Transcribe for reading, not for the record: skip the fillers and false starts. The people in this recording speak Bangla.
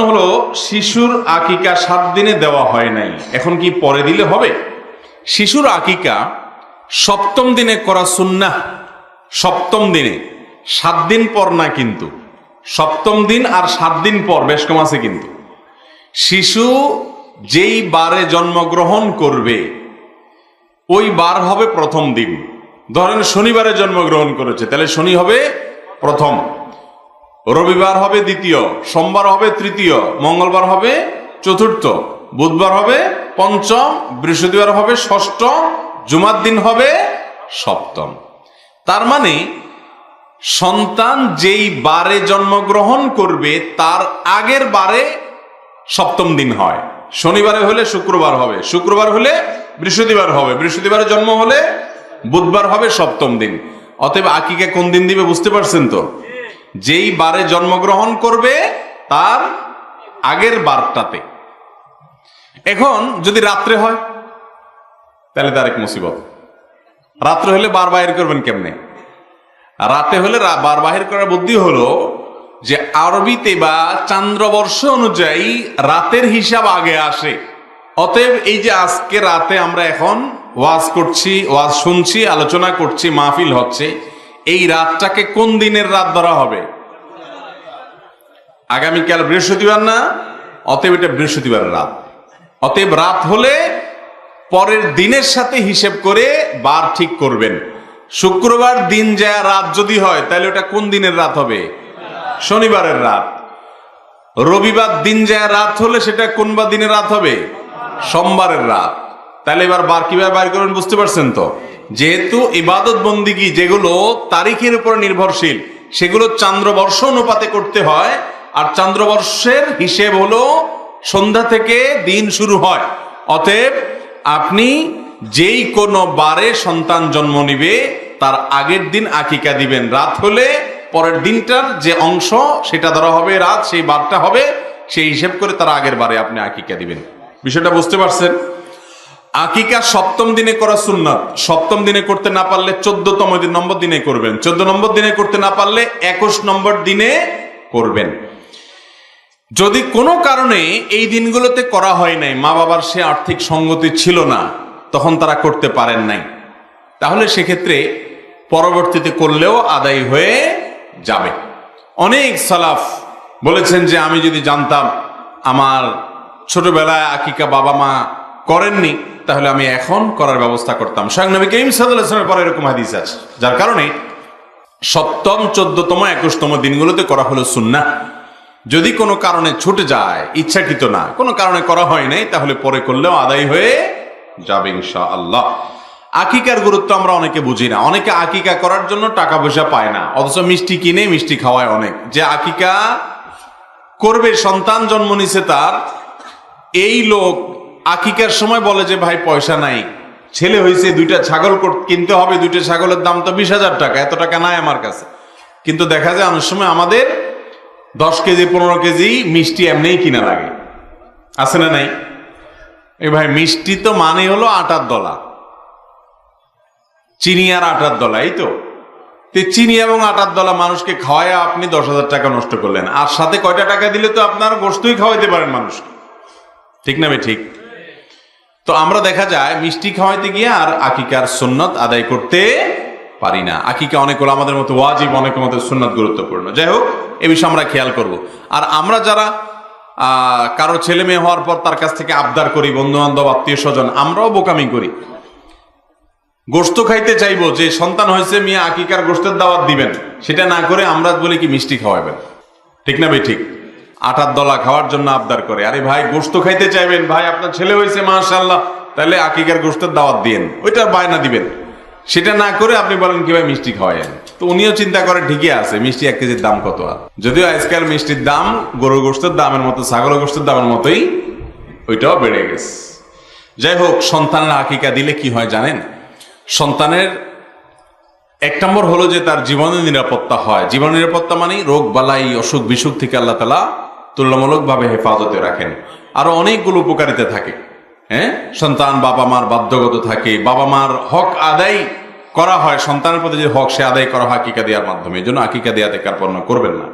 হলো, শিশুর আকিকা 7 দিনে দেওয়া হয় নাই, এখন কি পরে দিলে হবে? শিশুর আকিকা 7ম দিনে করা সুন্নাহ। 7ম দিনে, 7 দিন পর না কিন্তু। 7ম দিন আর 7 দিন পর বেশ কম আছে কিন্তু। শিশু যেই বারে জন্মগ্রহণ করবে ওই বার হবে প্রথম দিন। ধরেন শনিবারে জন্মগ্রহণ করেছে, তাহলে শনি হবে প্রথম, রবিবার হবে দ্বিতীয়, সোমবার হবে তৃতীয়, মঙ্গলবার হবে চতুর্থ, বুধবার হবে পঞ্চম, বৃহস্পতিবার হবে ষষ্ঠ, জুমার দিন হবে সপ্তম। তার মানে সন্তান যেই বারে জন্মগ্রহণ করবে তার আগের বারে 7ম দিন হয়। শনিবারে হলে শুক্রবার হবে, শুক্রবার হলে বৃহস্পতিবার হবে, বৃহস্পতিবারে জন্ম হলে বুধবার হবে 7ম দিন। অতএব আকিকা কোন দিন দিবে বুঝতে পারছেন তো? যেই বারে জন্মগ্রহণ করবে তার আগের বারটাতে। এখন যদি রাত্রে হয় তাহলে তার এক মুসিবত। রাত্রে হলে বার বাহির করবেন কেমনে? রাতে হলে বার বাহির করার বুদ্ধি হলো যে আরবিতে বা চান্দ্রবর্ষ অনুযায়ী রাতের হিসাব আগে আসে। অতএব এই যে আজকে রাতে আমরা এখন ওয়াজ করছি, ওয়াজ শুনছি, আলোচনা করছি, মাহফিল হচ্ছে, এই রাতটাকে কোন দিনের রাত ধরা হবে? আগামীকাল বৃহস্পতিবার না? অতএব এটা বৃহস্পতিবারের রাত। অতএব রাত হলে পরের দিনের সাথে হিসেব করে বার ঠিক করবেন। শুক্রবার দিন যা রাত যদি হয় তাহলে ওটা কোন দিনের রাত হবে? শনিবারের রাত। রবিবার দিন যা রাত হলে সেটা কোন বা দিনের রাত হবে? সোমবারের রাত। তাহলে এবার বার কিভাবে বাইর করবেন বুঝতে পারছেন তো? যেহেতু ইবাদত বন্দিগি যেগুলো তারিখের উপর নির্ভরশীল সেগুলো চান্দ্রবর্ষ অনুপাতে করতে হয়, আর চান্দ্রবর্ষের হিসেব হলো সন্ধ্যা থেকে দিন শুরু হয়। অতএব আপনি যেই কোনো বারে সন্তান জন্ম নিবে তার আগের দিন আকিকা দিবেন। রাত হলে পরের দিনটার যে অংশ সেটা ধরা হবে রাত, সেই বারটা হবে, সেই হিসেব করে তার আগের বারে আপনি আকিকা দিবেন। বিষয়টা বুঝতে পারছেন? আকিকা 7ম দিনে করা সুন্নাত। 7ম দিনে করতে না পারলে 14তম নম্বর দিনে করবেন, 14 নম্বর দিনে করতে না পারলে 21 নম্বর দিনে করবেন। যদি কোনো কারণে এই দিনগুলোতে করা হয় নাই, মা বাবার সে আর্থিক সঙ্গতি ছিল না, তখন তারা করতে পারেন নাই, তাহলে সেক্ষেত্রে পরবর্তীতে করলেও আদায় হয়ে যাবে। অনেক সালাফ বলেছেন যে আমি যদি জানতাম আমার ছোটবেলায় আকিকা বাবা মা করেননি তাহলে আমি এখন করার ব্যবস্থা করতাম। স্বয়ং নবী করিম সাল্লাল্লাহু আলাইহি ওয়াসাল্লামের পরে এরকম হাদিস আছে, যার কারণে 7ম, 14তম, 21তম দিনগুলোতে করা হলো সুন্নাহ। যদি কোনো কারণে ছুটে যায়, ইচ্ছাকৃত না, কোনো কারণে করা হয় নাই, তাহলে পরে করলেও আদায় হয়ে যাবে ইনশাআল্লাহ। আকিকার গুরুত্ব আমরা অনেকে বুঝি না। অনেকে আকিকা করার জন্য টাকা পয়সা পায় না, অথচ মিষ্টি কিনে মিষ্টি খাওয়ায় অনেক। যে আকিকা করবে, সন্তান জন্ম নিছে তার, এই লোক আকিকার সময় বলে যে ভাই পয়সা নাই, ছেলে হয়েছে, 2টা ছাগল কিনতে হবে, 2টা ছাগলের দাম তো 20,000 টাকা, এত টাকা নাই আমার কাছে। কিন্তু দেখা যায় অনেক সময় আমাদের 10 কেজি 15 কেজি মিষ্টি এমনিই কিনা লাগে, আছে না নাই? এই ভাই মিষ্টি তো মানে হলো আটার দলা, চিনি আর আটার দলা, এই তো। চিনি এবং আটার দলা মানুষকে খাওয়ায় আপনি 10,000 টাকা নষ্ট করলেন, আর সাথে কয়টা টাকা দিলে তো আপনার গোশতই খাওয়াইতে পারেন মানুষকে, ঠিক না ভাই? ঠিক। তো আমরা দেখা যায় মিষ্টি খাওয়াইতে গিয়ে আর আকিকার সুন্নত আদায় করতে পারি না। আকিকা অনেক আমাদের মতো ওয়াজিব, অনেকের মতো সুন্নত গুরুত্বপূর্ণ। যাই হোক, এ বিষয়ে আমরা খেয়াল করব। আর আমরা যারা কারো ছেলে মেয়ে হওয়ার পর তার কাছ থেকে আবদার করি, বন্ধু বান্ধব আত্মীয় স্বজন, আমরাও বোকামি করি। গোশত খাইতে চাইবো, যে সন্তান হয়েছে মিয়া আকিকার গোশতের দাওয়াত দিবেন, সেটা না করে আমরা বলি কি মিষ্টি খাওয়াবেন, ঠিক না ভাই? ঠিক। আটার দলা খাওয়ার জন্য আবদার করে, আরে ভাই গোশত খাইতে চাইবেন, ভাই আপনার ছেলে হয়েছে মাশাআল্লাহ, তাহলে আকিকার গোশতের দাওয়াত দিয়েন, ওইটার বায়না দিবেন। সেটা না করে আপনি বলেন কি ভাই মিষ্টি খাওয়ায়েন। তো উনিও চিন্তা করে ঠিকই আছে, মিষ্টি 1 কেজির দাম কত? যদিও আজকাল মিষ্টির দাম গরুর গোশতের দামের মতো, ছাগলের গোশতের দামের মতোই, ওইটাও বেড়ে গেছে। যাই হোক, সন্তানের আকিকা দিলে কি হয় জানেন? সন্তানের 1 নম্বর হলো যে তার জীবনের নিরাপত্তা হয়। জীবন নিরাপত্তা মানে রোগ বালাই, অসুখ বিসুখ থেকে আল্লাহ তাআলা তুলনামূলকভাবে হেফাজতে রাখেন। আরো অনেকগুলো উপকারিতা থাকে। সন্তান বাবা মার বাধ্যগত থাকে, বাবা মার হক আদায় করা হয়, সন্তানের প্রতি যে হক সে আদায় করা হয় আকিকা দেওয়ার মাধ্যমে। এই জন্য আকিকা দেওয়াতে কার্পণ্য করবেন না।